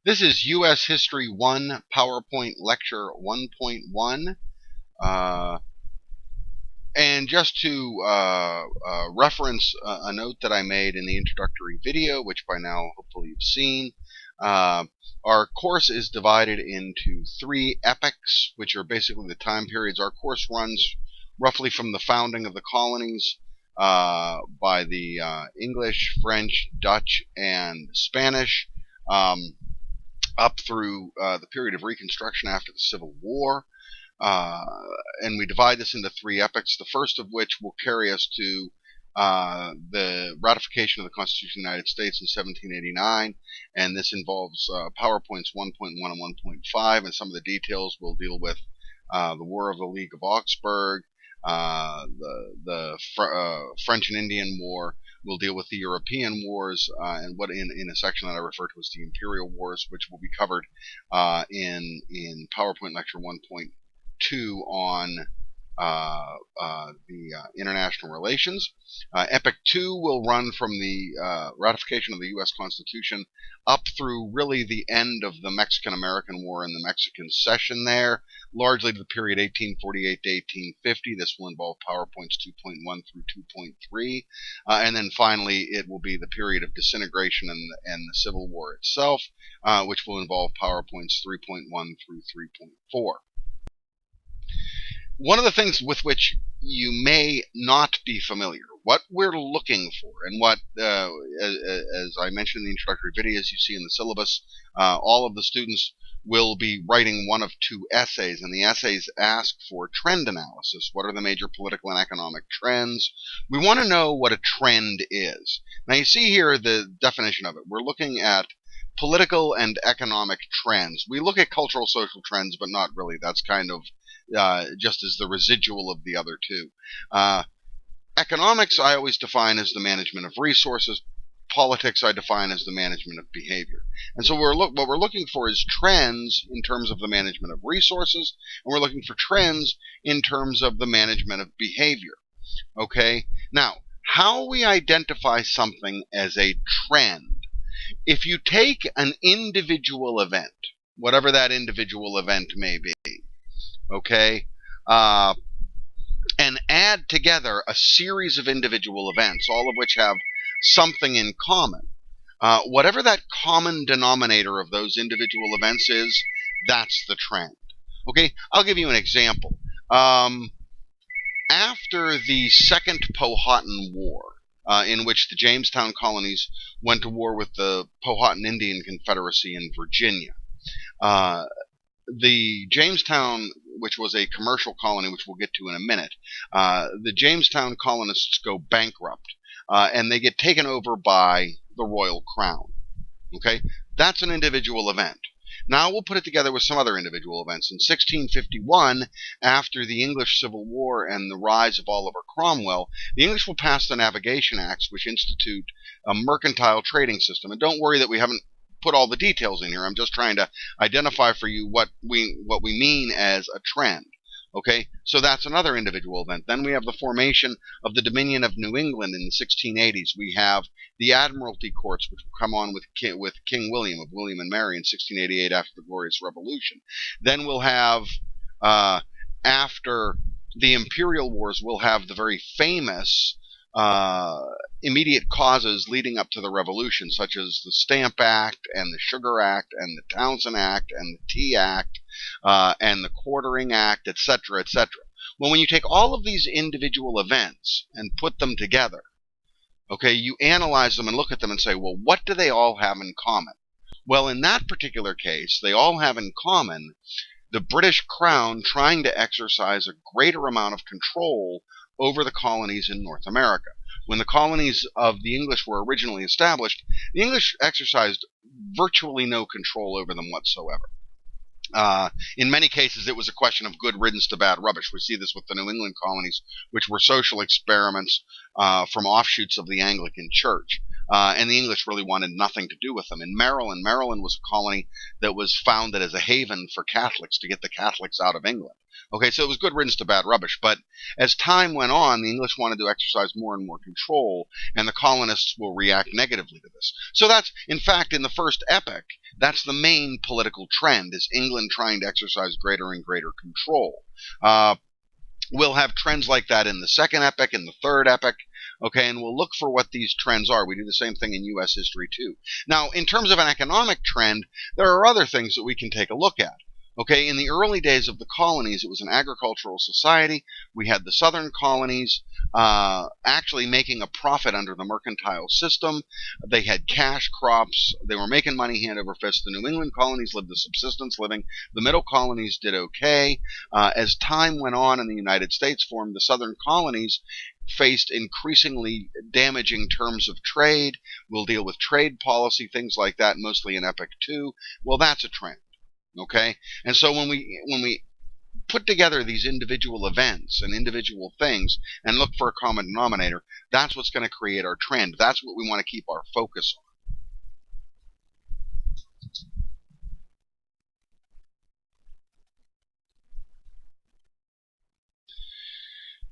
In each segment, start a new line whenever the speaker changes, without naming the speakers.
This is U.S. History 1 PowerPoint Lecture 1.1. And just to reference a note that I made in the introductory video, which by now hopefully you've seen, our course is divided into 3 epochs, which are basically the time periods. Our course runs roughly from the founding of the colonies by the English, French, Dutch, and Spanish, up through the period of Reconstruction after the Civil War. And we divide this into 3 epochs, the first of which will carry us to the ratification of the Constitution of the United States in 1789, and this involves PowerPoints 1.1 and 1.5, and some of the details will deal with the War of the League of Augsburg, the French and Indian War. We'll deal with the European Wars, and what in a section that I refer to as the Imperial Wars, which will be covered in PowerPoint Lecture 1.2 on the international relations. Epoch 2 will run from the ratification of the U.S. Constitution up through really the end of the Mexican-American War and the Mexican Cession there, largely to the period 1848 to 1850. This will involve PowerPoints 2.1 through 2.3. And then finally, it will be the period of disintegration and the Civil War itself, which will involve PowerPoints 3.1 through 3.4. One of the things with which you may not be familiar, what we're looking for, and what, as I mentioned in the introductory video, as you see in the syllabus, all of the students will be writing one of 2 essays, and the essays ask for trend analysis. What are the major political and economic trends? We want to know what a trend is. Now you see here the definition of it. We're looking at political and economic trends. We look at cultural social trends, but not really. That's kind of just as the residual of the other 2. Economics I always define as the management of resources. Politics I define as the management of behavior. And so what we're looking for is trends in terms of the management of resources, and we're looking for trends in terms of the management of behavior. Okay? Now, how we identify something as a trend. If you take an individual event, whatever that individual event may be, okay, and add together a series of individual events, all of which have something in common, whatever that common denominator of those individual events is, that's the trend. Okay, I'll give you an example. After the Second Powhatan War, in which the Jamestown colonies went to war with the Powhatan Indian Confederacy in Virginia, the Jamestown, which was a commercial colony, which we'll get to in a minute, the Jamestown colonists go bankrupt, and they get taken over by the Royal Crown. Okay, that's an individual event. Now we'll put it together with some other individual events. In 1651, after the English Civil War and the rise of Oliver Cromwell, the English will pass the Navigation Acts, which institute a mercantile trading system. And don't worry that we haven't put all the details in here. I'm just trying to identify for you what we mean as a trend. Okay, so that's another individual event. Then we have the formation of the Dominion of New England in the 1680s. We have the Admiralty Courts, which will come on with King William of William and Mary in 1688 after the Glorious Revolution. Then we'll have, after the Imperial Wars, we'll have the very famous immediate causes leading up to the Revolution, such as the Stamp Act and the Sugar Act and the Townshend Act and the Tea Act and the Quartering Act, etc., etc. Well, when you take all of these individual events and put them together, okay, you analyze them and look at them and say, well, what do they all have in common? Well, in that particular case, they all have in common the British Crown trying to exercise a greater amount of control over the colonies in North America. When the colonies of the English were originally established, the English exercised virtually no control over them whatsoever. In many cases, it was a question of good riddance to bad rubbish. We see this with the New England colonies, which were social experiments from offshoots of the Anglican Church. And the English really wanted nothing to do with them. In Maryland, Maryland was a colony that was founded as a haven for Catholics to get the Catholics out of England. Okay, so it was good riddance to bad rubbish. But as time went on, the English wanted to exercise more and more control, and the colonists will react negatively to this. So that's, in fact, in the first epoch, that's the main political trend, is England trying to exercise greater and greater control. We'll have trends like that in the second epoch, in the third epoch, okay, and we'll look for what these trends are. We do the same thing in U.S. history, too. Now, in terms of an economic trend, there are other things that we can take a look at. Okay, in the early days of the colonies, it was an agricultural society. We had the southern colonies actually making a profit under the mercantile system. They had cash crops. They were making money hand over fist. The New England colonies lived a subsistence living. The middle colonies did okay. As time went on and the United States formed, the southern colonies faced increasingly damaging terms of trade. We'll deal with trade policy, things like that, mostly in Epoch 2. Well, that's a trend. Okay, and so when we put together these individual events and individual things and look for a common denominator, that's what's going to create our trend. That's what we want to keep our focus on.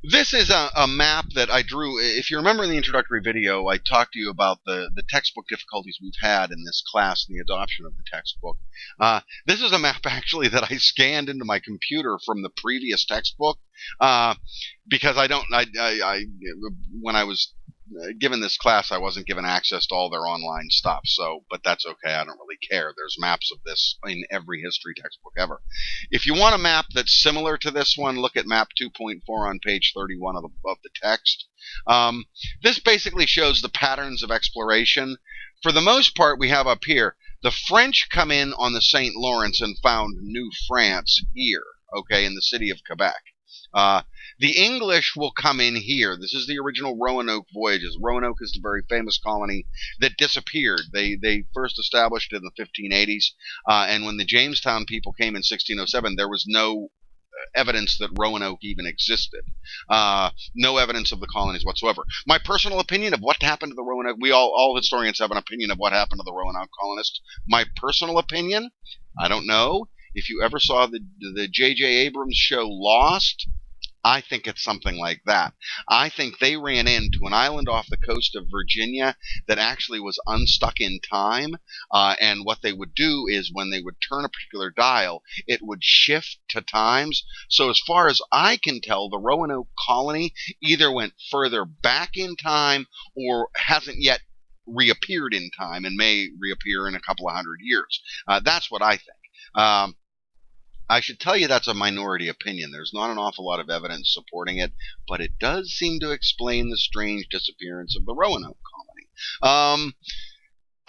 This is a map that I drew. If you remember in the introductory video, I talked to you about the textbook difficulties we've had in this class and the adoption of the textbook. This is a map, actually, that I scanned into my computer from the previous textbook because when I was given this class, I wasn't given access to all their online stuff. But that's okay. I don't really care. There's maps of this in every history textbook ever. If you want a map that's similar to this one, look at map 2.4 on page 31 of the text. This basically shows the patterns of exploration. For the most part, we have up here, the French come in on the St. Lawrence and found New France here, okay, in the city of Quebec. The English will come in here. This is the original Roanoke voyages. Roanoke is the very famous colony that disappeared. They first established it in the 1580s, and when the Jamestown people came in 1607, there was no evidence that Roanoke even existed. No evidence of the colonies whatsoever. My personal opinion of what happened to the Roanoke, all historians have an opinion of what happened to the Roanoke colonists. My personal opinion, I don't know. If you ever saw the J.J. Abrams show Lost, I think it's something like that. I think they ran into an island off the coast of Virginia that actually was unstuck in time, and what they would do is when they would turn a particular dial, it would shift to times. So as far as I can tell, the Roanoke colony either went further back in time or hasn't yet reappeared in time and may reappear in a couple of hundred years. That's what I think. I should tell you that's a minority opinion. There's not an awful lot of evidence supporting it, but it does seem to explain the strange disappearance of the Roanoke colony.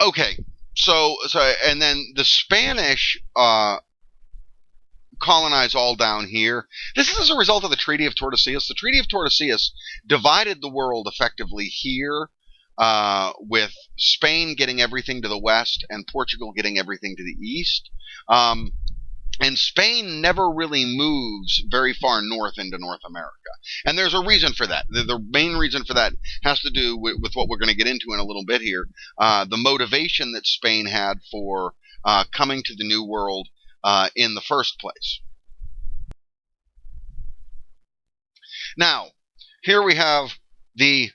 Okay, so and then the Spanish colonize all down here. This is as a result of the Treaty of Tordesillas. The Treaty of Tordesillas divided the world effectively here, with Spain getting everything to the west and Portugal getting everything to the east. And Spain never really moves very far north into North America. And there's a reason for that. The main reason for that has to do with what we're going to get into in a little bit here. The motivation that Spain had for coming to the New World in the first place. Now, here we have the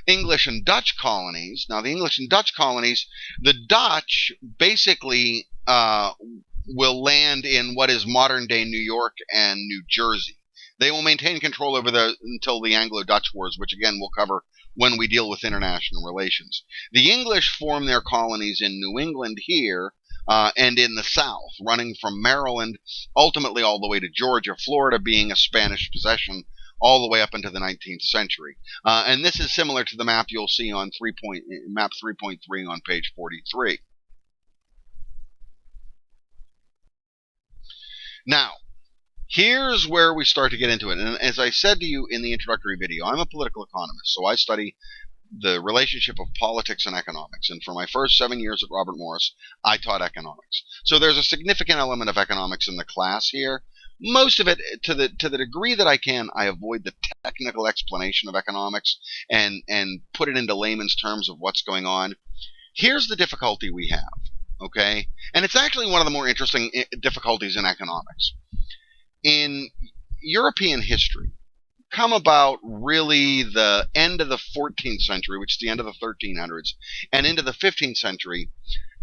English and Dutch colonies. Now, the English and Dutch colonies, the Dutch basically will land in what is modern-day New York and New Jersey. They will maintain control over until the Anglo-Dutch Wars, which again we'll cover when we deal with international relations. The English form their colonies in New England here, and in the South, running from Maryland ultimately all the way to Georgia, Florida being a Spanish possession all the way up into the 19th century. And this is similar to the map you'll see on map 3.3 on page 43. Now, here's where we start to get into it. And as I said to you in the introductory video, I'm a political economist, so I study the relationship of politics and economics. And for my first 7 years at Robert Morris, I taught economics. So there's a significant element of economics in the class here. Most of it, to the degree that I can, I avoid the technical explanation of economics and put it into layman's terms of what's going on. Here's the difficulty we have, okay? And it's actually one of the more interesting difficulties in economics. In European history, come about really the end of the 14th century, which is the end of the 1300s, and into the 15th century,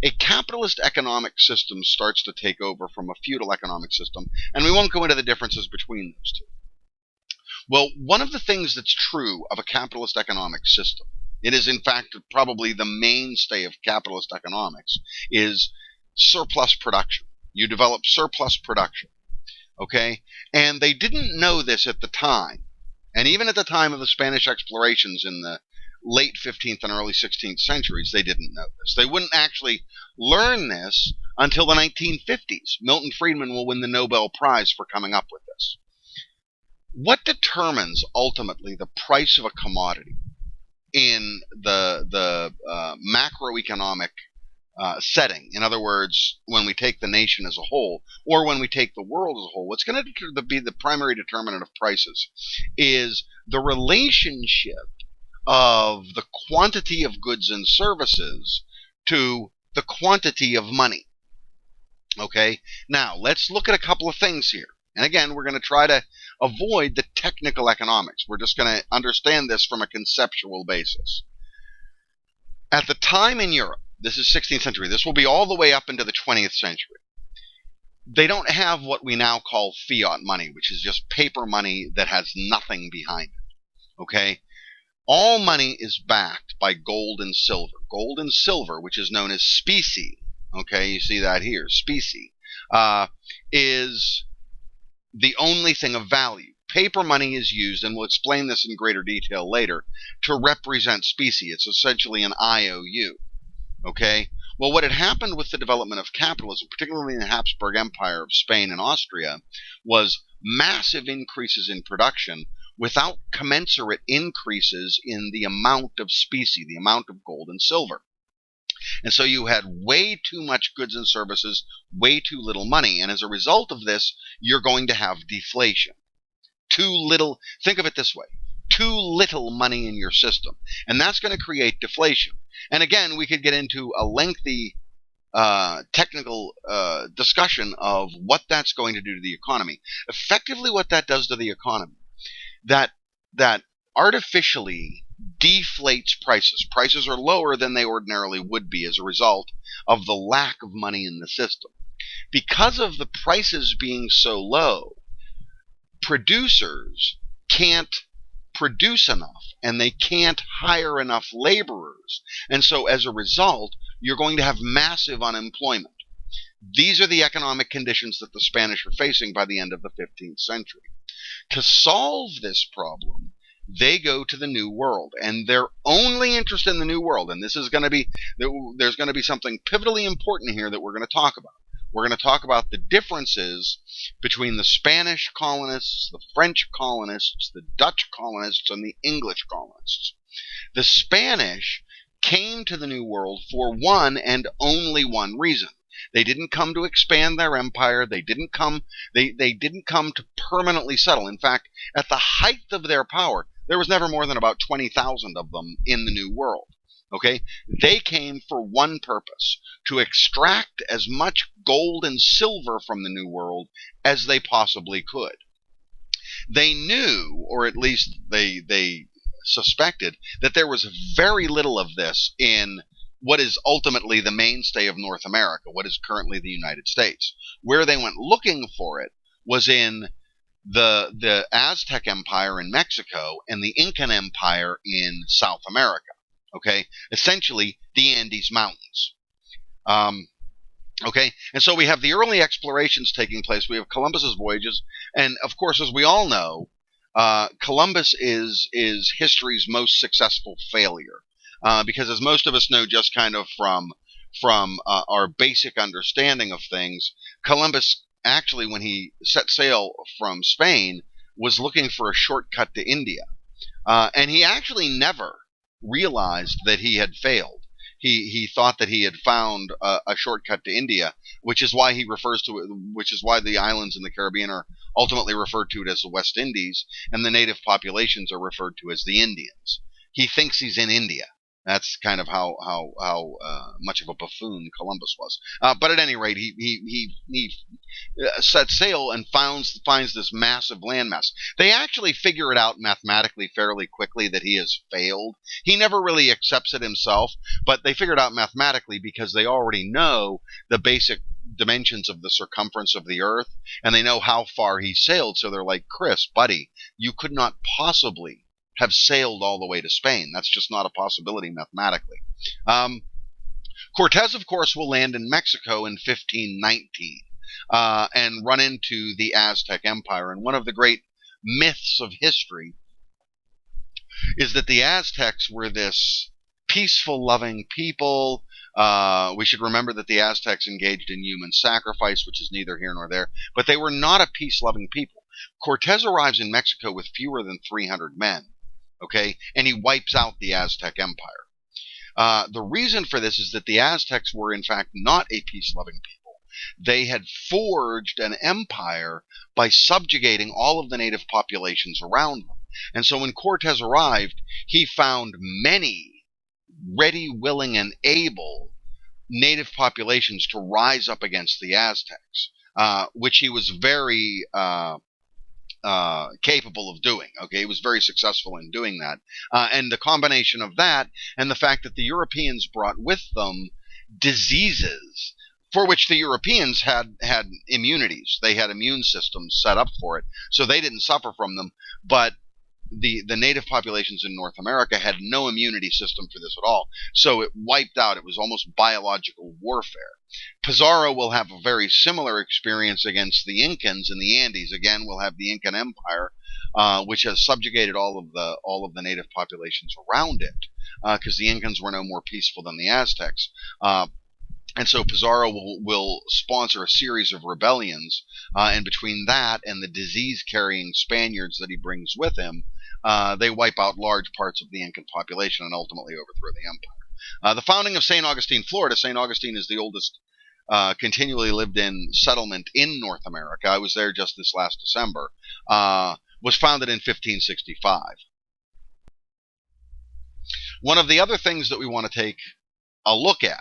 a capitalist economic system starts to take over from a feudal economic system, and we won't go into the differences between those two. Well, one of the things that's true of a capitalist economic system, it is in fact probably the mainstay of capitalist economics, is surplus production. You develop surplus production, okay? And they didn't know this at the time. And even at the time of the Spanish explorations in the late 15th and early 16th centuries, they didn't know this. They wouldn't actually learn this until the 1950s. Milton Friedman will win the Nobel Prize for coming up with this. What determines ultimately the price of a commodity in the macroeconomic setting? In other words, when we take the nation as a whole, or when we take the world as a whole, what's going to be the primary determinant of prices is the relationship of the quantity of goods and services to the quantity of money. Okay, now let's look at a couple of things here. And again, we're going to try to avoid the technical economics. We're just going to understand this from a conceptual basis. At the time in Europe, this is 16th century, this will be all the way up into the 20th century, they don't have what we now call fiat money, which is just paper money that has nothing behind it. Okay? All money is backed by gold and silver. Gold and silver, which is known as specie, okay, you see that here, specie, is the only thing of value. Paper money is used, and we'll explain this in greater detail later, to represent specie. It's essentially an IOU. Okay? Well, what had happened with the development of capitalism, particularly in the Habsburg Empire of Spain and Austria, was massive increases in production without commensurate increases in the amount of specie, the amount of gold and silver. And so you had way too much goods and services, way too little money. And as a result of this, you're going to have deflation. Too little, think of it this way, too little money in your system. And that's going to create deflation. And again, we could get into a lengthy technical discussion of what that's going to do to the economy. Effectively, what that does to the economy, that artificially deflates prices. Prices are lower than they ordinarily would be as a result of the lack of money in the system. Because of the prices being so low, producers can't produce enough, and they can't hire enough laborers. And so as a result, you're going to have massive unemployment. These are the economic conditions that the Spanish are facing by the end of the 15th century. To solve this problem, they go to the New World, and they're only interested in the New World. And this is going to be, there's going to be something pivotally important here that we're going to talk about. We're going to talk about the differences between the Spanish colonists, the French colonists, the Dutch colonists, and the English colonists. The Spanish came to the New World for one and only one reason. They didn't come to expand their empire. They didn't come to permanently settle. In fact, at the height of their power, there was never more than about 20,000 of them in the New World. Okay? They came for one purpose, to extract as much gold and silver from the New World as they possibly could. They knew, or at least they suspected, that there was very little of this in what is ultimately the mainstay of North America, what is currently the United States. Where they went looking for it was in the Aztec Empire in Mexico and the Incan Empire in South America. Okay, essentially the Andes Mountains. Okay, and so we have the early explorations taking place. We have Columbus's voyages, and of course, as we all know, Columbus is history's most successful failure, because as most of us know, just kind of from our basic understanding of things, Columbus actually, when he set sail from Spain, was looking for a shortcut to India, and he actually never realized that he had failed. he thought that he had found a shortcut to India, which is why he refers to it, which is why the islands in the Caribbean are ultimately referred to as the West Indies, and the native populations are referred to as the Indians. He thinks he's in India. That's kind of how much of a buffoon Columbus was. But at any rate, he sets sail and finds this massive landmass. They actually figure it out mathematically fairly quickly that he has failed. He never really accepts it himself, but they figure it out mathematically because they already know the basic dimensions of the circumference of the Earth, and they know how far he sailed. So they're like, Chris, buddy, you could not possibly have sailed all the way to Spain. That's just not a possibility mathematically. Cortez, of course, will land in Mexico in 1519 and run into the Aztec Empire. And one of the great myths of history is that the Aztecs were this peaceful, loving people. We should remember that the Aztecs engaged in human sacrifice, which is neither here nor there, but they were not a peace-loving people. Cortez arrives in Mexico with fewer than 300 men, okay, and he wipes out the Aztec Empire. The reason for this is that the Aztecs were, in fact, not a peace-loving people. They had forged an empire by subjugating all of the native populations around them. And so when Cortez arrived, he found many ready, willing, and able native populations to rise up against the Aztecs, which he was very capable of doing. Okay, he was very successful in doing that. And the combination of that and the fact that the Europeans brought with them diseases for which the Europeans had immunities. They had immune systems set up for it, so they didn't suffer from them. But the native populations in North America had no immunity system for this at all, so it wiped out. It was almost biological warfare. Pizarro will have a very similar experience against the Incans in the Andes. Again, we'll have the Incan Empire, which has subjugated all of the native populations around it, because the Incans were no more peaceful than the Aztecs. And so Pizarro will sponsor a series of rebellions, and between that and the disease-carrying Spaniards that he brings with him, they wipe out large parts of the Incan population and ultimately overthrow the empire. The founding of St. Augustine, Florida. St. Augustine is the oldest continually lived-in settlement in North America. I was there just this last December. Was founded in 1565. One of the other things that we want to take a look at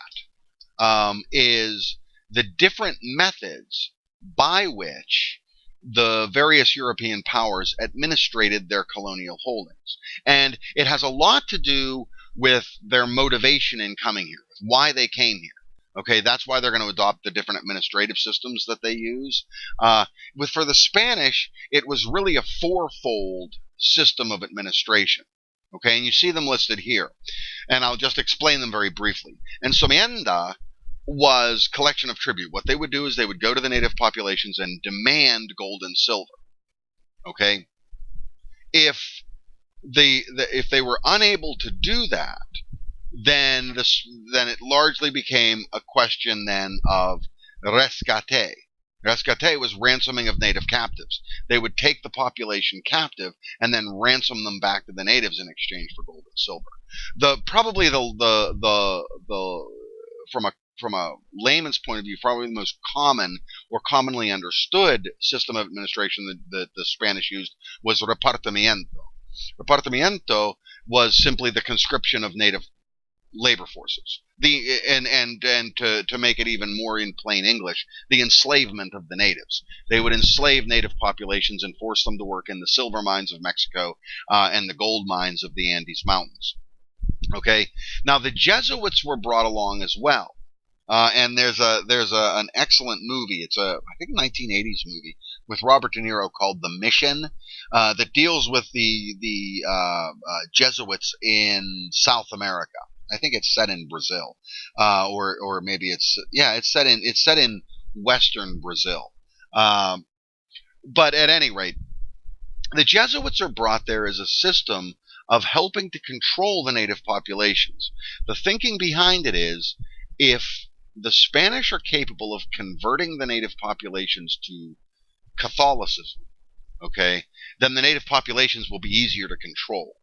is the different methods by which the various European powers administrated their colonial holdings. And it has a lot to do with their motivation in coming here, why they came here. Okay, that's why they're going to adopt the different administrative systems that they use. For the Spanish, it was really a fourfold system of administration. Okay, and you see them listed here. And I'll just explain them very briefly. Encomienda was collection of tribute. What they would do is they would go to the native populations and demand gold and silver. Okay, if they were unable to do that, then it largely became a question then of rescate. Rescate was ransoming of native captives. They would take the population captive and then ransom them back to the natives in exchange for gold and silver. Probably from a layman's point of view, probably the most common or commonly understood system of administration that the Spanish used was repartimiento. Repartimiento was simply the conscription of native labor forces. To make it even more in plain English, the enslavement of the natives. They would enslave native populations and force them to work in the silver mines of Mexico and the gold mines of the Andes Mountains. Okay, now the Jesuits were brought along as well. And there's an excellent movie. It's I think 1980s movie with Robert De Niro called The Mission, that deals with the Jesuits in South America. I think it's set in Brazil, or maybe it's set in Western Brazil. But at any rate, the Jesuits are brought there as a system of helping to control the native populations. The thinking behind it is, if the Spanish are capable of converting the native populations to Catholicism, okay, then the native populations will be easier to control.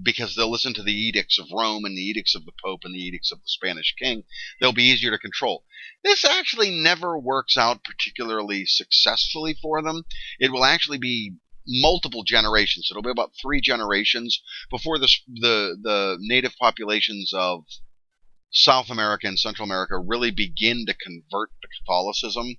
because they'll listen to the edicts of Rome and the edicts of the Pope and the edicts of the Spanish king. They'll be easier to control. This actually never works out particularly successfully for them. It will actually be multiple generations. It'll be about 3 generations before the native populations of South America and Central America really begin to convert to Catholicism.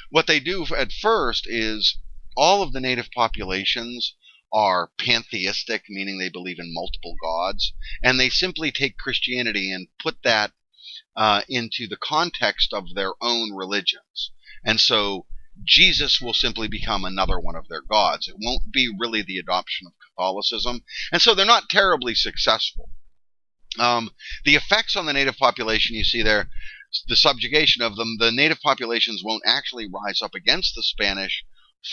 What they do at first is all of the native populations are pantheistic, meaning they believe in multiple gods, and they simply take Christianity and put that into the context of their own religions. And so Jesus will simply become another one of their gods. It won't be really the adoption of Catholicism, and so they're not terribly successful. The effects on the native population you see there, the subjugation of them, the native populations won't actually rise up against the Spanish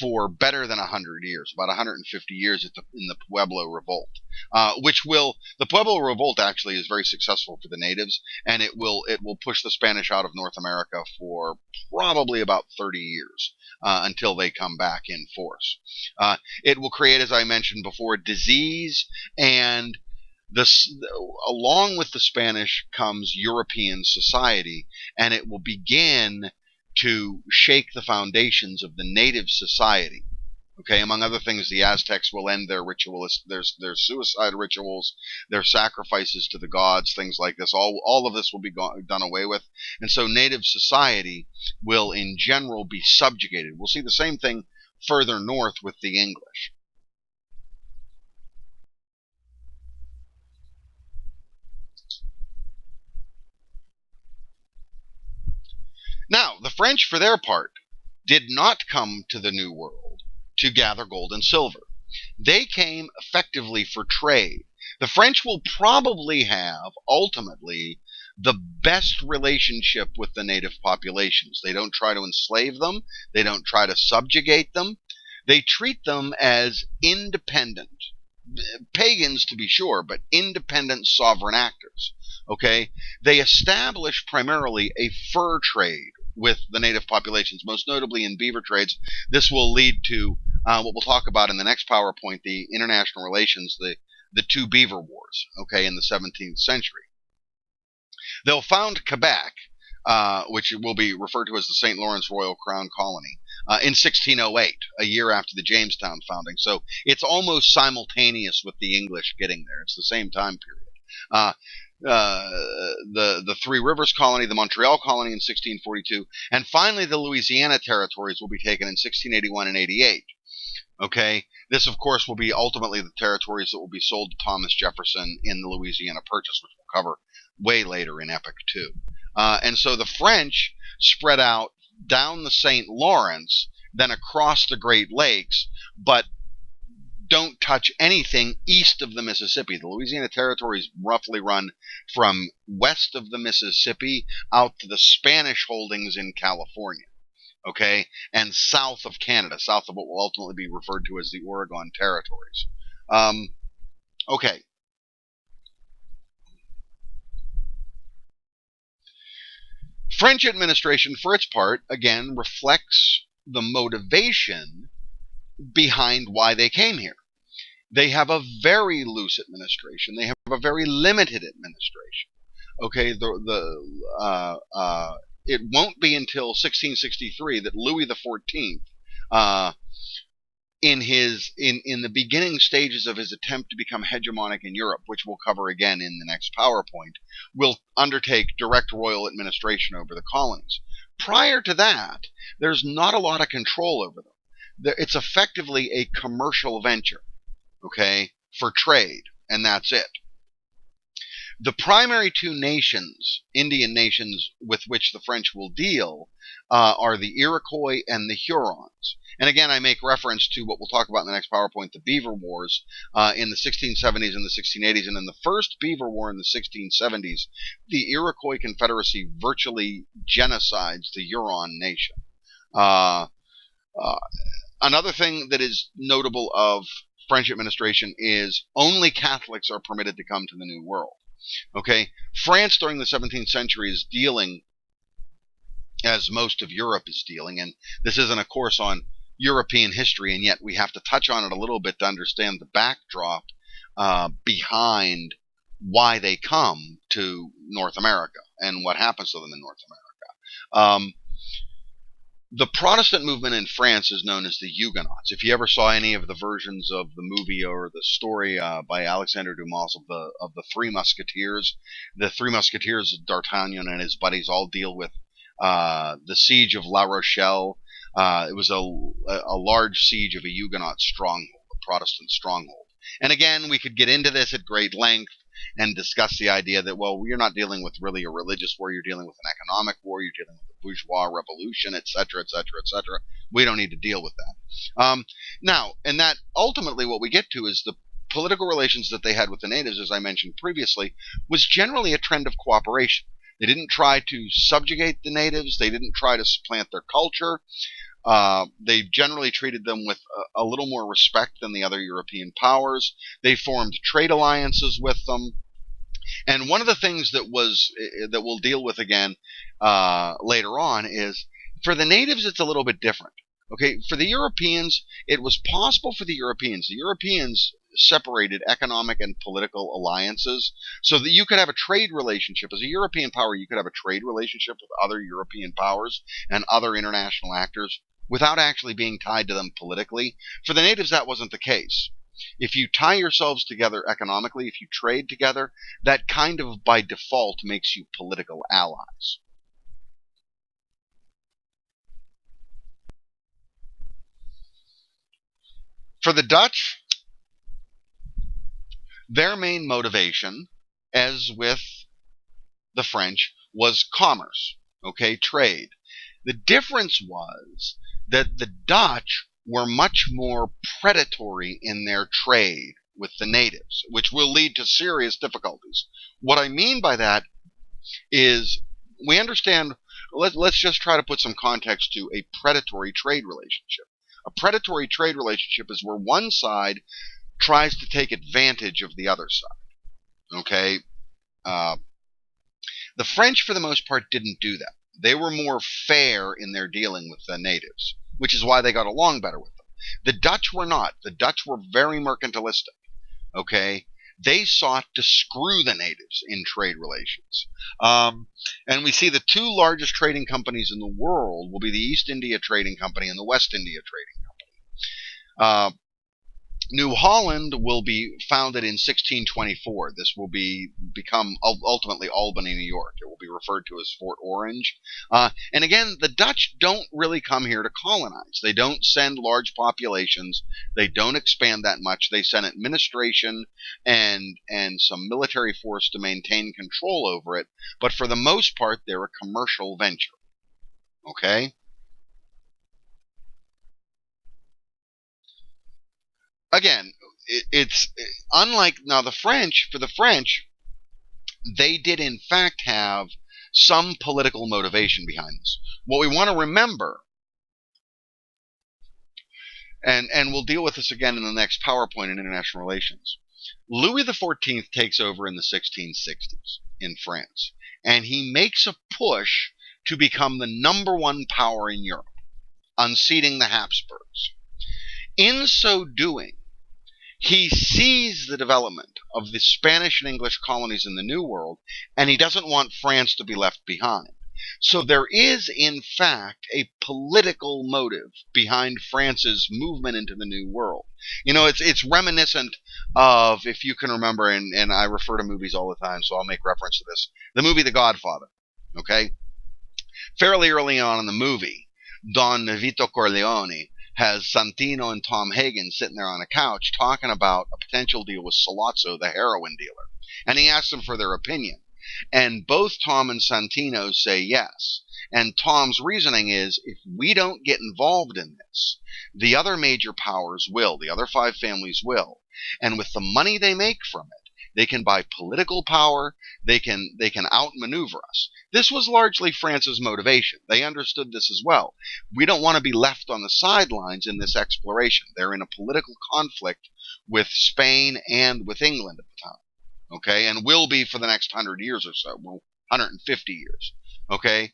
for better than 100 years, about 150 years in the Pueblo Revolt, the Pueblo Revolt actually is very successful for the natives, and it will push the Spanish out of North America for probably about 30 years until they come back in force. It will create, as I mentioned before, disease, and along with the Spanish comes European society, and it will begin to shake the foundations of the native society. Okay, among other things, the Aztecs will end their their suicide rituals, their sacrifices to the gods, things like this. All of this will be done away with, and so native society will, in general, be subjugated. We'll see the same thing further north with the English. Now, the French, for their part, did not come to the New World to gather gold and silver. They came effectively for trade. The French will probably have, ultimately, the best relationship with the native populations. They don't try to enslave them. They don't try to subjugate them. They treat them as independent, pagans to be sure, but independent sovereign actors. Okay? They establish primarily a fur trade with the native populations, most notably in beaver trades. This will lead to what we'll talk about in the next PowerPoint, the international relations, the 2 beaver wars, okay, in the 17th century. They'll found Quebec, which will be referred to as the St. Lawrence Royal Crown Colony, in 1608, a year after the Jamestown founding. So it's almost simultaneous with the English getting there. It's the same time period. The Three Rivers Colony, the Montreal Colony in 1642, and finally the Louisiana territories will be taken in 1681 and 88. Okay, this of course will be ultimately the territories that will be sold to Thomas Jefferson in the Louisiana Purchase, which we'll cover way later in Epic 2. And so the French spread out down the St. Lawrence, then across the Great Lakes, but don't touch anything east of the Mississippi. The Louisiana territories roughly run from west of the Mississippi out to the Spanish holdings in California, okay, and south of Canada, south of what will ultimately be referred to as the Oregon territories. Okay. French administration, for its part, again, reflects the motivation behind why they came here. They have a very loose administration. They have a very limited administration. Okay, it won't be until 1663 that Louis XIV, in the beginning stages of his attempt to become hegemonic in Europe, which we'll cover again in the next PowerPoint, will undertake direct royal administration over the colonies. Prior to that, there's not a lot of control over them. It's effectively a commercial venture, okay, for trade, and that's it. The primary 2 nations, Indian nations, with which the French will deal are the Iroquois and the Hurons. And again, I make reference to what we'll talk about in the next PowerPoint, the Beaver Wars in the 1670s and the 1680s. And in the first Beaver War in the 1670s, the Iroquois Confederacy virtually genocides the Huron nation. Another thing that is notable of French administration is only Catholics are permitted to come to the New World. Okay, France during the 17th century is dealing, as most of Europe is dealing, and this isn't a course on European history, and yet we have to touch on it a little bit to understand the backdrop behind why they come to North America and what happens to them in North America. The Protestant movement in France is known as the Huguenots. If you ever saw any of the versions of the movie or the story by Alexander Dumas of the Three Musketeers, the Three Musketeers, D'Artagnan and his buddies all deal with the siege of La Rochelle. It was a large siege of a Huguenot stronghold, a Protestant stronghold. And again, we could get into this at great length and discuss the idea that, well, you're not dealing with really a religious war, you're dealing with an economic war, you're dealing with a bourgeois revolution, etc., etc., etc. We don't need to deal with that. Now, and that ultimately what we get to is the political relations that they had with the natives, as I mentioned previously, was generally a trend of cooperation. They didn't try to subjugate the natives. They didn't try to supplant their culture. They generally treated them with a little more respect than the other European powers. They formed trade alliances with them. And one of the things that we'll deal with again later on is for the natives, it's a little bit different. Okay, for the Europeans, it was possible for the Europeans. The Europeans separated economic and political alliances so that you could have a trade relationship. As a European power, you could have a trade relationship with other European powers and other international actors without actually being tied to them politically. For the natives, that wasn't the case. If you tie yourselves together economically, if you trade together, that kind of by default makes you political allies. For the Dutch, their main motivation, as with the French, was commerce, okay, trade. The difference was that the Dutch were much more predatory in their trade with the natives, which will lead to serious difficulties. What I mean by that is we understand, let's just try to put some context to a predatory trade relationship. A predatory trade relationship is where one side tries to take advantage of the other side. Okay? The French, for the most part, didn't do that. They were more fair in their dealing with the natives, which is why they got along better with them. The Dutch were not. The Dutch were very mercantilistic. Okay? They sought to screw the natives in trade relations. And we see the two largest trading companies in the world will be the East India Trading Company and the West India Trading Company. New Holland will be founded in 1624. This will become ultimately Albany, New York. It will be referred to as Fort Orange. And again, the Dutch don't really come here to colonize. They don't send large populations. They don't expand that much. They send administration and some military force to maintain control over it. But for the most part, they're a commercial venture. Okay? Again, it's unlike now the French. For the French, they did in fact have some political motivation behind this. What we want to remember, and we'll deal with this again in the next PowerPoint in international relations. Louis XIV takes over in the 1660s in France, and he makes a push to become the #1 power in Europe, unseating the Habsburgs. In so doing, he sees the development of the Spanish and English colonies in the New World, and he doesn't want France to be left behind. So there is, in fact, a political motive behind France's movement into the New World. You know, it's reminiscent of, if you can remember, and I refer to movies all the time, so I'll make reference to this, the movie The Godfather. Okay? Fairly early on in the movie, Don Vito Corleone has Santino and Tom Hagen sitting there on a couch talking about a potential deal with Sollozzo, the heroin dealer. And he asks them for their opinion. And both Tom and Santino say yes. And Tom's reasoning is, if we don't get involved in this, the other major powers will, the other 5 families will. And with the money they make from it, they can buy political power, they can outmaneuver us. This was largely France's motivation. They understood this as well. We don't want to be left on the sidelines in this exploration. They're in a political conflict with Spain and with England at the time. Okay, and will be for the next 100 years or so, well, 150 years. Okay,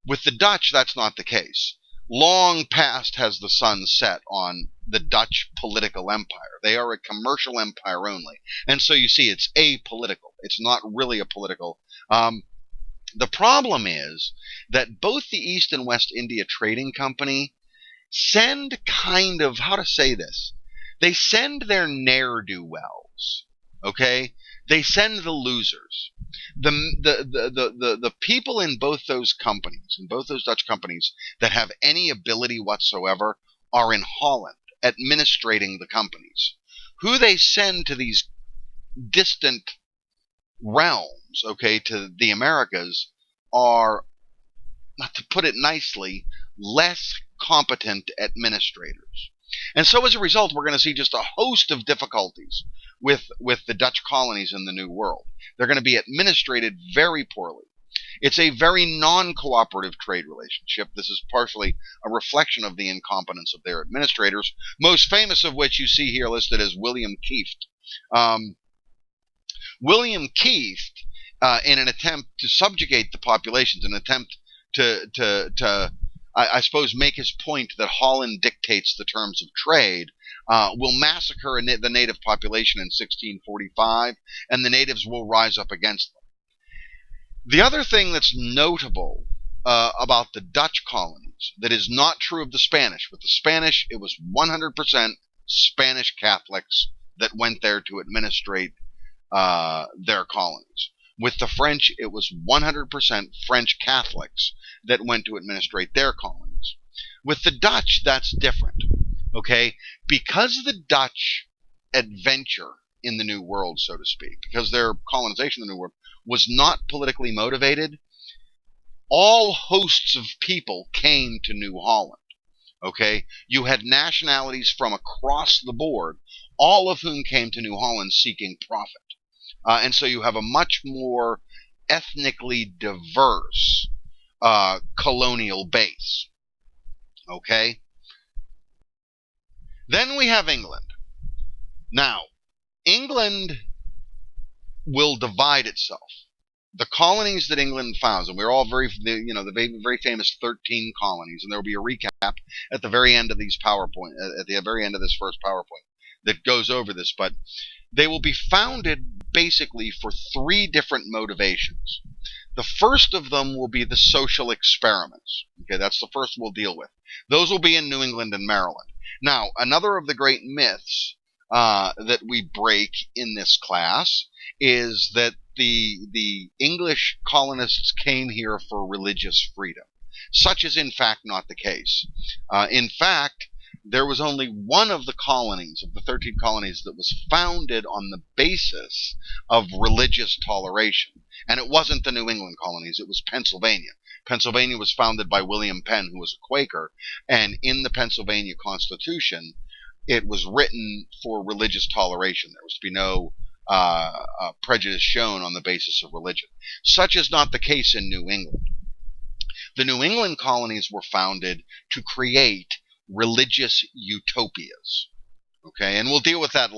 with the Dutch, that's not the case. long past has the sun set on the Dutch political empire. They are a commercial empire only. And so you see, it's apolitical. It's not really a political. The problem is that both the East and West India Trading Company send kind of, how to say this, they send their ne'er-do-wells, okay? They send the losers. The people in both those companies, in both those Dutch companies, that have any ability whatsoever are in Holland, administrating the companies. Who they send to these distant realms, okay, to the Americas, are, not to put it nicely, less competent administrators. And so as a result, we're going to see just a host of difficulties with the Dutch colonies in the New World. They're going to be administrated very poorly. It's a very non-cooperative trade relationship. This is partially a reflection of the incompetence of their administrators, most famous of which you see here listed as William Kieft. William Kieft, in an attempt to subjugate the populations, an attempt to I suppose, make his point that Holland dictates the terms of trade, will massacre the native population in 1645, and the natives will rise up against them. The other thing that's notable about the Dutch colonies that is not true of the Spanish. With the Spanish, it was 100% Spanish Catholics that went there to administrate their colonies. With the French, it was 100% French Catholics that went to administrate their colonies. With the Dutch, that's different, okay? Because the Dutch adventure in the New World, so to speak, because their colonization in the New World was not politically motivated, all hosts of people came to New Holland, okay? You had nationalities from across the board, all of whom came to New Holland seeking profit. And so you have a much more ethnically diverse colonial base. Okay? Then we have England. Now, England will divide itself. The colonies that England founds, and we're all the very famous 13 colonies, and there will be a recap at the very end of these PowerPoint, at the very end of this first PowerPoint that goes over this, but they will be founded basically for three different motivations. The first of them will be the social experiments. Okay, that's the first we'll deal with. Those will be in New England and Maryland. Now, another of the great myths that we break in this class is that the English colonists came here for religious freedom. Such is in fact not the case. In fact, there was only one of the colonies, of the 13 colonies, that was founded on the basis of religious toleration. And it wasn't the New England colonies, it was Pennsylvania. Pennsylvania was founded by William Penn, who was a Quaker, and in the Pennsylvania Constitution, it was written for religious toleration. There was to be no prejudice shown on the basis of religion. Such is not the case in New England. The New England colonies were founded to create religious utopias. Okay, and we'll deal with that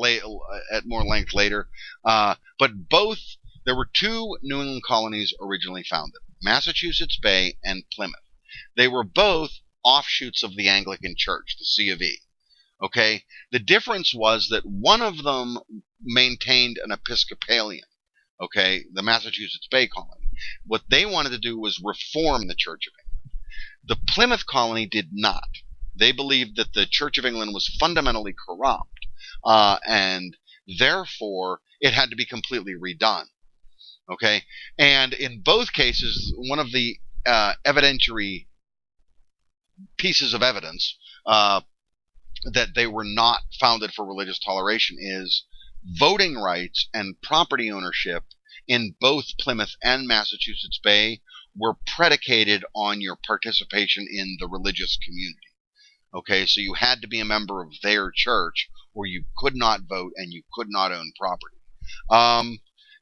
at more length later. But there were two New England colonies originally founded, Massachusetts Bay and Plymouth. They were both offshoots of the Anglican Church, the C of E. Okay, the difference was that one of them maintained an Episcopalian, okay, the Massachusetts Bay colony. What they wanted to do was reform the Church of England. The Plymouth colony did not. They believed that the Church of England was fundamentally corrupt, and therefore it had to be completely redone. Okay, and in both cases, one of the evidentiary pieces of evidence that they were not founded for religious toleration is voting rights and property ownership in both Plymouth and Massachusetts Bay were predicated on your participation in the religious community. Okay, so you had to be a member of their church, or you could not vote and you could not own property.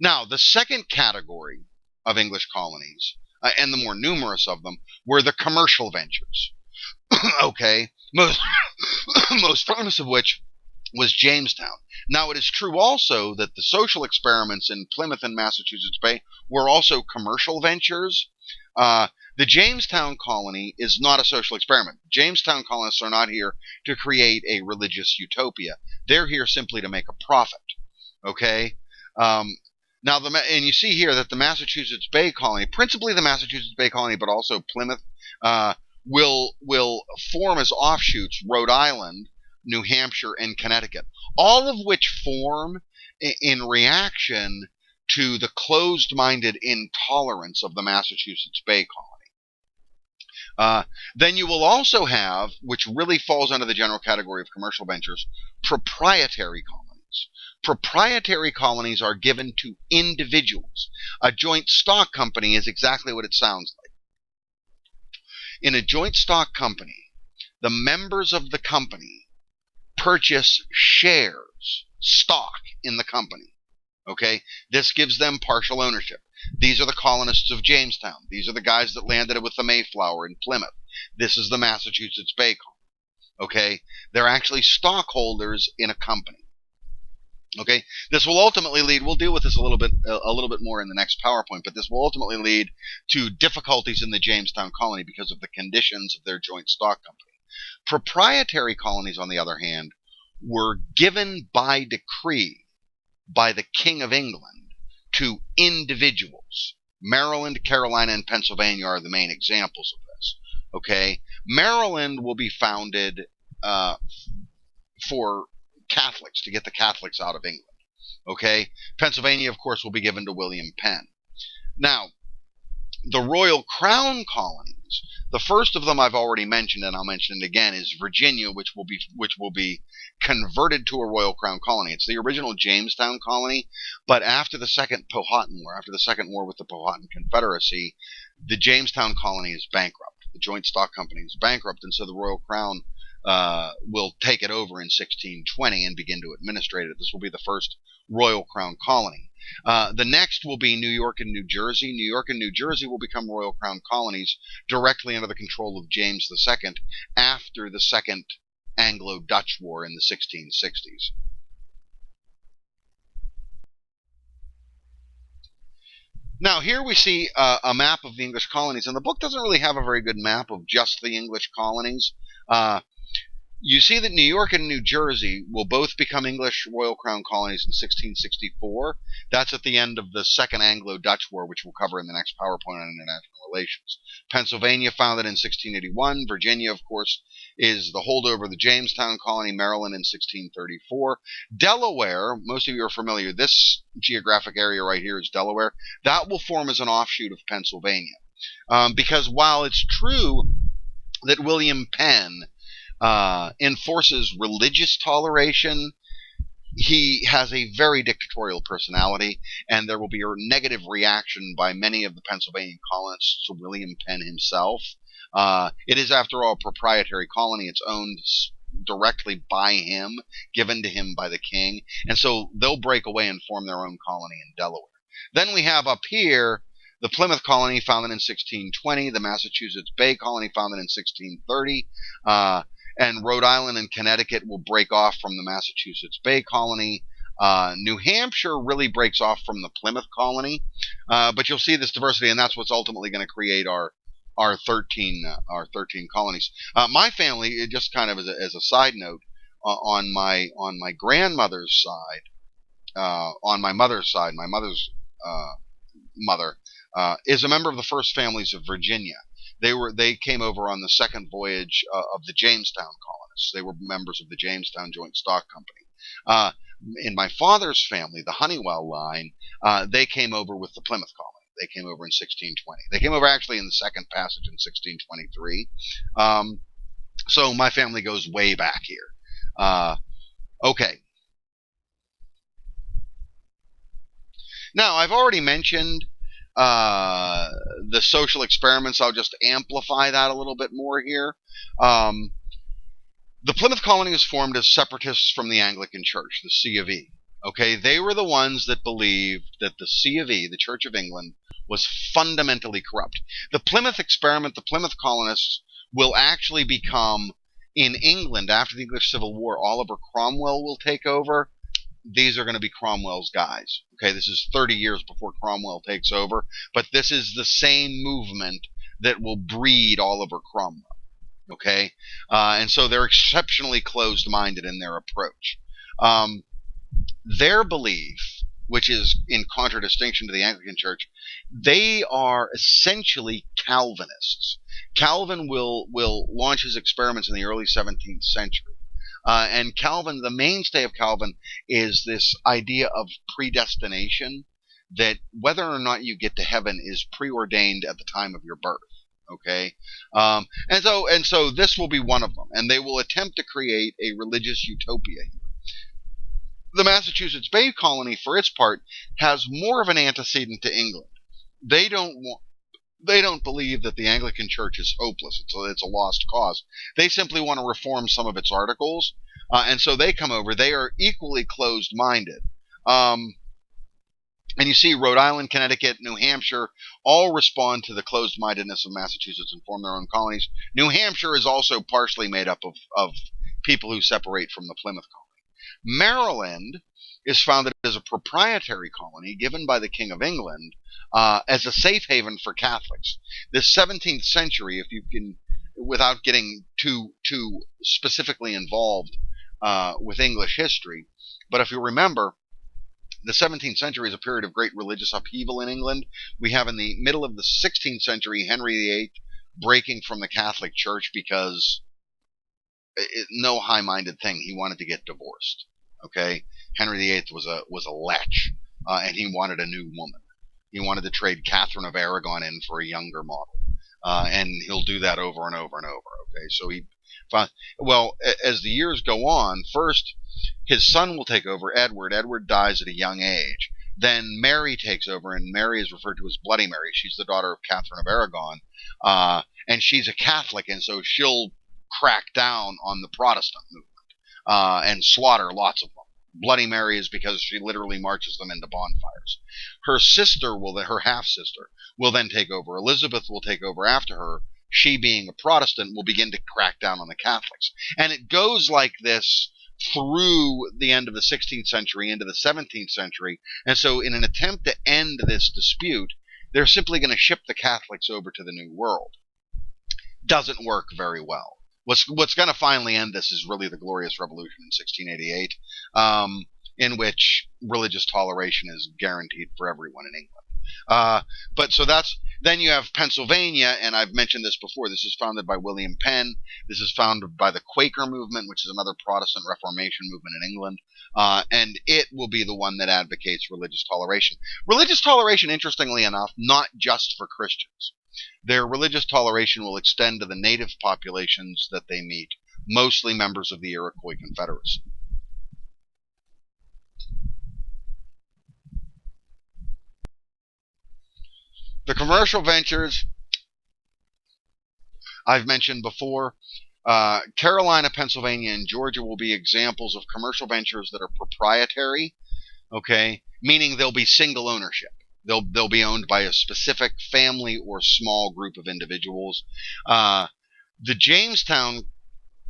Now, the second category of English colonies, and the more numerous of them, were the commercial ventures. Okay, most famous of which was Jamestown. Now, it is true also that the social experiments in Plymouth and Massachusetts Bay were also commercial ventures, The Jamestown colony is not a social experiment. Jamestown colonists are not here to create a religious utopia. They're here simply to make a profit. Okay? Now, and you see here that the Massachusetts Bay Colony, principally the Massachusetts Bay Colony, but also Plymouth, will form as offshoots Rhode Island, New Hampshire, and Connecticut, all of which form in reaction to the closed-minded intolerance of the Massachusetts Bay Colony. Then you will also have, which really falls under the general category of commercial ventures, proprietary colonies. Proprietary colonies are given to individuals. A joint stock company is exactly what it sounds like. In a joint stock company, the members of the company purchase shares, stock in the company. Okay? This gives them partial ownership. These are the colonists of Jamestown. These are the guys that landed with the Mayflower in Plymouth. This is the Massachusetts Bay Colony. Okay? They're actually stockholders in a company. Okay, this will ultimately lead, we'll deal with this a little bit more in the next PowerPoint, but this will ultimately lead to difficulties in the Jamestown colony because of the conditions of their joint stock company. Proprietary colonies, on the other hand, were given by decree by the King of England to individuals. Maryland, Carolina, and Pennsylvania are the main examples of this. Okay, Maryland will be founded for Catholics, to get the Catholics out of England. Okay? Pennsylvania, of course, will be given to William Penn. Now, the Royal Crown colonies, the first of them I've already mentioned, and I'll mention it again, is Virginia, which will be converted to a Royal Crown colony. It's the original Jamestown colony, but after the Second Powhatan War, after the Second War with the Powhatan Confederacy, the Jamestown colony is bankrupt. The joint stock company is bankrupt, and so the Royal Crown will take it over in 1620 and begin to administrate it. This will be the first Royal Crown colony. The next will be New York and New Jersey. New York and New Jersey will become Royal Crown colonies directly under the control of James II after the Second Anglo-Dutch War in the 1660s. Now, here we see a map of the English colonies, and the book doesn't really have a very good map of just the English colonies. You see that New York and New Jersey will both become English Royal Crown colonies in 1664. That's at the end of the Second Anglo-Dutch War, which we'll cover in the next PowerPoint on international relations. Pennsylvania, founded in 1681. Virginia, of course, is the holdover of the Jamestown colony. Maryland in 1634. Delaware, most of you are familiar, this geographic area right here is Delaware. That will form as an offshoot of Pennsylvania. Because while it's true that William Penn enforces religious toleration, he has a very dictatorial personality, and there will be a negative reaction by many of the Pennsylvania colonists to William Penn himself. It is, after all, a proprietary colony. It's owned directly by him, given to him by the king, and so they'll break away and form their own colony in Delaware. Then we have up here the Plymouth colony, founded in 1620, the Massachusetts Bay Colony, founded in 1630, and Rhode Island and Connecticut will break off from the Massachusetts Bay Colony. New Hampshire really breaks off from the Plymouth colony, but you'll see this diversity, and that's what's ultimately going to create our 13 colonies. My family, just kind of as a side note, on my grandmother's side, on my mother's side, my mother's mother is a member of the first families of Virginia. They came over on the second voyage of the Jamestown colonists. They were members of the Jamestown Joint Stock Company. In my father's family, the Honeywell line, they came over with the Plymouth colony. They came over in 1620. They came over actually in the second passage in 1623. So my family goes way back here. Okay. Now, I've already mentioned the social experiments. I'll just amplify that a little bit more here. The Plymouth colony was formed as separatists from the Anglican Church, the C of E. Okay, they were the ones that believed that the C of E, the Church of England, was fundamentally corrupt. The Plymouth experiment, the Plymouth colonists, will actually become, in England, after the English Civil War, Oliver Cromwell will take over. these are going to be Cromwell's guys. Okay, this is 30 years before Cromwell takes over, but this is the same movement that will breed Oliver Cromwell. Okay, and so they're exceptionally closed-minded in their approach. Their belief, which is in contradistinction to the Anglican Church, they are essentially Calvinists. Calvin will launch his experiments in the early 17th century. And Calvin, the mainstay of Calvin, is this idea of predestination, that whether or not you get to heaven is preordained at the time of your birth. Okay, and so this will be one of them, and they will attempt to create a religious utopia here. The Massachusetts Bay Colony, for its part, has more of an antecedent to England. They don't believe that the Anglican Church is hopeless. It's a lost cause. They simply want to reform some of its articles, and so they come over. They are equally closed-minded. And you see Rhode Island, Connecticut, New Hampshire all respond to the closed-mindedness of Massachusetts and form their own colonies. New Hampshire is also partially made up of people who separate from the Plymouth colony. Maryland is founded as a proprietary colony given by the King of England as a safe haven for Catholics. This 17th century, if you can, without getting too specifically involved with English history, but if you remember, the 17th century is a period of great religious upheaval in England. We have in the middle of the 16th century Henry VIII breaking from the Catholic Church because no high-minded thing. He wanted to get divorced. Okay, Henry VIII was a lech, and he wanted a new woman. He wanted to trade Catherine of Aragon in for a younger model, and he'll do that over and over and over. Okay, so he found, well, as the years go on, first his son will take over, Edward. Edward dies at a young age. Then Mary takes over, and Mary is referred to as Bloody Mary. She's the daughter of Catherine of Aragon, and she's a Catholic, and so she'll crack down on the Protestant movement and slaughter lots of them. Bloody Mary is because she literally marches them into bonfires. Her sister her half-sister, will then take over. Elizabeth will take over after her. She, being a Protestant, will begin to crack down on the Catholics. And it goes like this through the end of the 16th century into the 17th century. And so in an attempt to end this dispute, they're simply going to ship the Catholics over to the New World. Doesn't work very well. What's going to finally end this is really the Glorious Revolution in 1688, in which religious toleration is guaranteed for everyone in England. But so then you have Pennsylvania, and I've mentioned this before. This is founded by William Penn. This is founded by the Quaker movement, which is another Protestant Reformation movement in England. And it will be the one that advocates religious toleration. Religious toleration, interestingly enough, not just for Christians. Their religious toleration will extend to the native populations that they meet, mostly members of the Iroquois Confederacy. The commercial ventures I've mentioned before. Carolina, Pennsylvania, and Georgia will be examples of commercial ventures that are proprietary, okay, meaning they'll be single ownership. They'll be owned by a specific family or small group of individuals. The Jamestown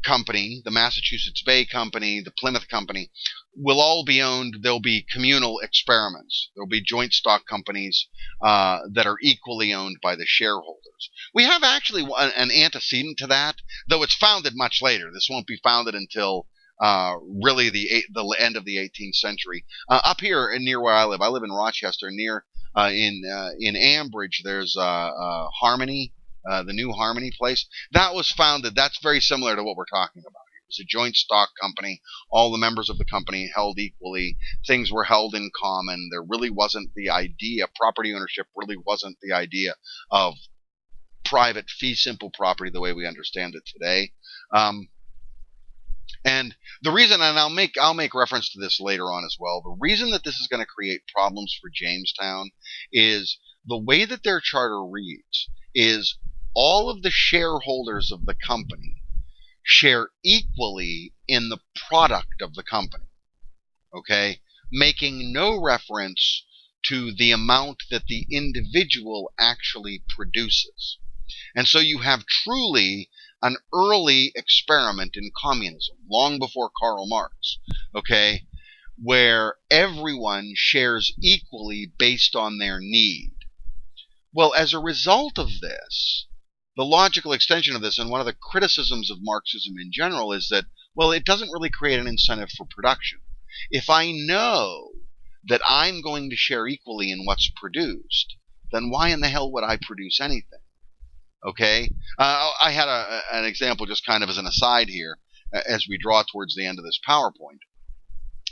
Company, the Massachusetts Bay Company, the Plymouth Company will all be owned. There'll be communal experiments. There'll be joint stock companies that are equally owned by the shareholders. We have actually an antecedent to that, though it's founded much later. This won't be founded until really the end of the 18th century. Up here near where I live in Rochester, near in Ambridge, there's Harmony, the new Harmony place. That was founded. That's very similar to what we're talking about. It was a joint stock company. All the members of the company held equally. Things were held in common. There really wasn't the idea. Property ownership really wasn't the idea of private fee simple property the way we understand it today. And the reason, and I'll make reference to this later on as well, the reason that this is going to create problems for Jamestown is the way that their charter reads is all of the shareholders of the company share equally in the product of the company, okay, making no reference to the amount that the individual actually produces. And so you have truly an early experiment in communism, long before Karl Marx, okay, where everyone shares equally based on their need. Well, as a result of this, the logical extension of this, and one of the criticisms of Marxism in general, is that, well, it doesn't really create an incentive for production. If I know that I'm going to share equally in what's produced, then why in the hell would I produce anything? Okay? I had an example just kind of as an aside here, as we draw towards the end of this PowerPoint.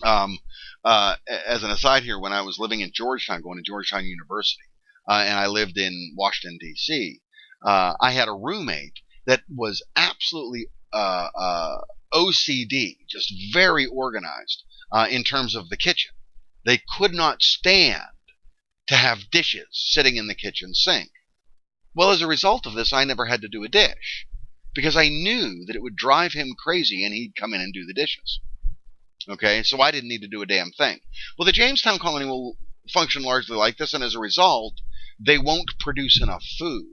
As an aside here, when I was living in Georgetown, going to Georgetown University, and I lived in Washington, D.C., I had a roommate that was absolutely OCD, just very organized in terms of the kitchen. They could not stand to have dishes sitting in the kitchen sink. Well, as a result of this, I never had to do a dish because I knew that it would drive him crazy and he'd come in and do the dishes. Okay, so I didn't need to do a damn thing. Well, the Jamestown colony will function largely like this, and as a result, they won't produce enough food.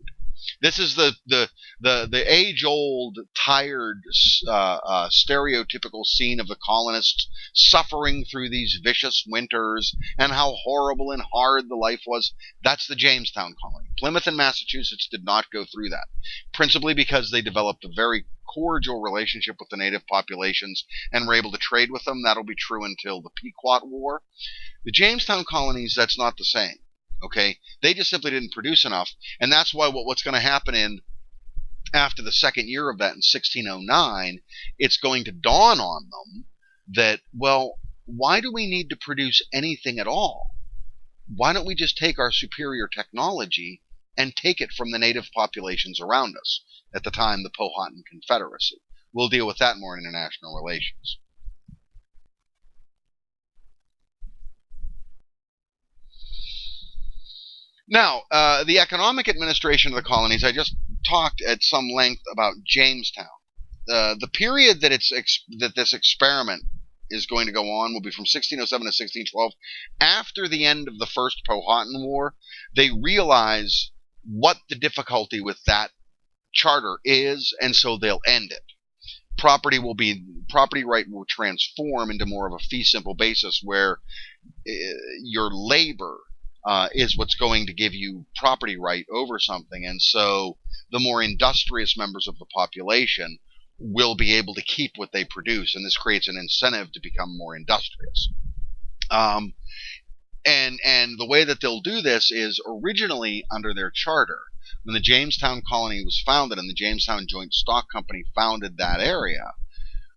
This is the age-old, tired, stereotypical scene of the colonists suffering through these vicious winters and how horrible and hard the life was. That's the Jamestown colony. Plymouth and Massachusetts did not go through that, principally because they developed a very cordial relationship with the native populations and were able to trade with them. That'll be true until the Pequot War. The Jamestown colonies, that's not the same. Okay, they just simply didn't produce enough, and that's why what's going to happen after the second year of that in 1609, it's going to dawn on them that, well, why do we need to produce anything at all? Why don't we just take our superior technology and take it from the native populations around us? At the time, the Powhatan Confederacy. We'll deal with that more in international relations. Now, the economic administration of the colonies, I just talked at some length about Jamestown. The period that this experiment is going to go on will be from 1607 to 1612. After the end of the First Powhatan War, they realize what the difficulty with that charter is, and so they'll end it. Property right will transform into more of a fee simple basis where your labor is what's going to give you property right over something, and so the more industrious members of the population will be able to keep what they produce, and this creates an incentive to become more industrious. And the way that they'll do this is originally under their charter. When the Jamestown colony was founded and the Jamestown Joint Stock Company founded that area,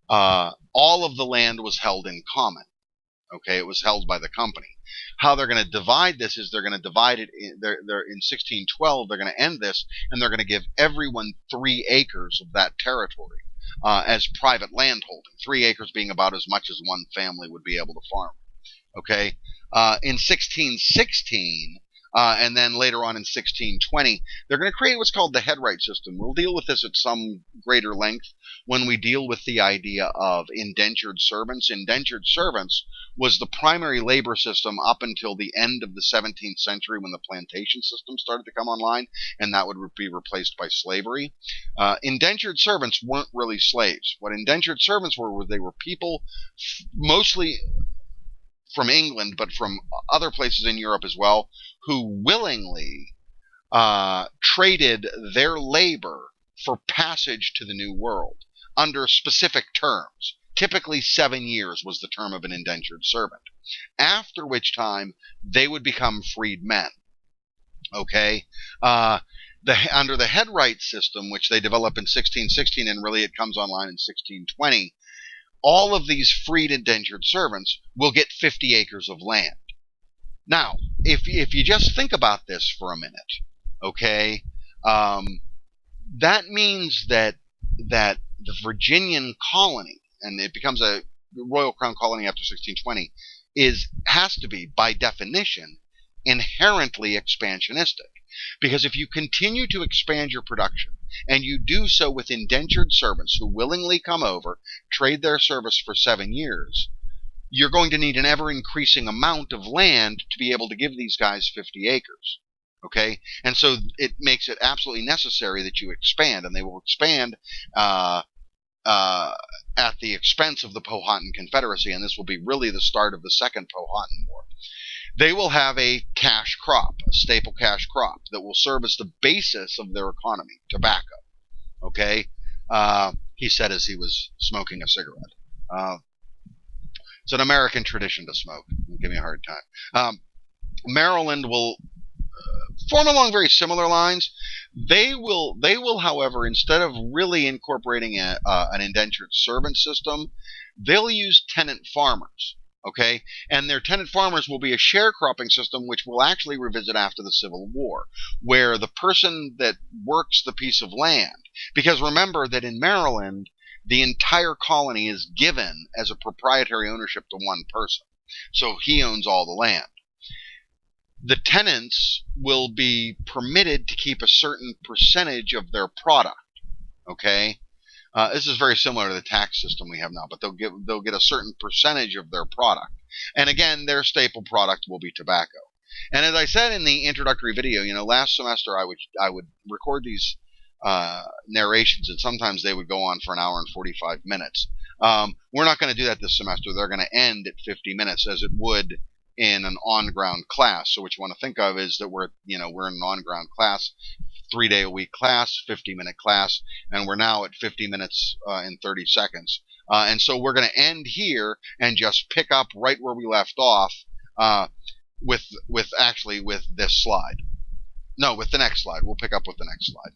all of the land was held in common. Okay, it was held by the company. How they're going to divide this is they're going to divide it. In 1612, they're going to end this, and they're going to give everyone 3 acres of that territory as private land holding. 3 acres being about as much as one family would be able to farm. Okay, in 1616. And then later on in 1620, they're going to create what's called the headright system. We'll deal with this at some greater length when we deal with the idea of indentured servants. Indentured servants was the primary labor system up until the end of the 17th century when the plantation system started to come online, and that would be replaced by slavery. Indentured servants weren't really slaves. What indentured servants were they were people mostly from England, but from other places in Europe as well, who willingly traded their labor for passage to the New World under specific terms. Typically 7 years was the term of an indentured servant, after which time they would become freed men. Okay? Under the headright system, which they develop in 1616, and really it comes online in 1620, all of these freed indentured servants will get 50 acres of land. Now, if you just think about this for a minute, okay, that means that the Virginian colony, and it becomes a Royal Crown colony after 1620, has to be, by definition, inherently expansionistic. Because if you continue to expand your production, and you do so with indentured servants who willingly come over, trade their service for 7 years, you're going to need an ever-increasing amount of land to be able to give these guys 50 acres. Okay? And so it makes it absolutely necessary that you expand, and they will expand at the expense of the Powhatan Confederacy, and this will be really the start of the Second Powhatan War. They will have a cash crop, a staple cash crop, that will serve as the basis of their economy, tobacco. Okay? He said as he was smoking a cigarette. It's an American tradition to smoke. Don't give me a hard time. Maryland will form along very similar lines. They will, however, instead of really incorporating an indentured servant system, they'll use tenant farmers. Okay, and their tenant farmers will be a sharecropping system, which we'll actually revisit after the Civil War, where the person that works the piece of land, because remember that in Maryland, the entire colony is given as a proprietary ownership to one person, so he owns all the land. The tenants will be permitted to keep a certain percentage of their product. Okay, this is very similar to the tax system we have now, but they'll get a certain percentage of their product. And again, their staple product will be tobacco. And as I said in the introductory video, last semester I would record these narrations, and sometimes they would go on for an hour and 45 minutes. We're not going to do that this semester. They're going to end at 50 minutes, as it would in an on-ground class. So what you want to think of is that we're in an on-ground class, 3-day-a-week class, 50-minute class, and we're now at 50 minutes and 30 seconds. And so we're going to end here and just pick up right where we left off with this slide. No, with the next slide. We'll pick up with the next slide.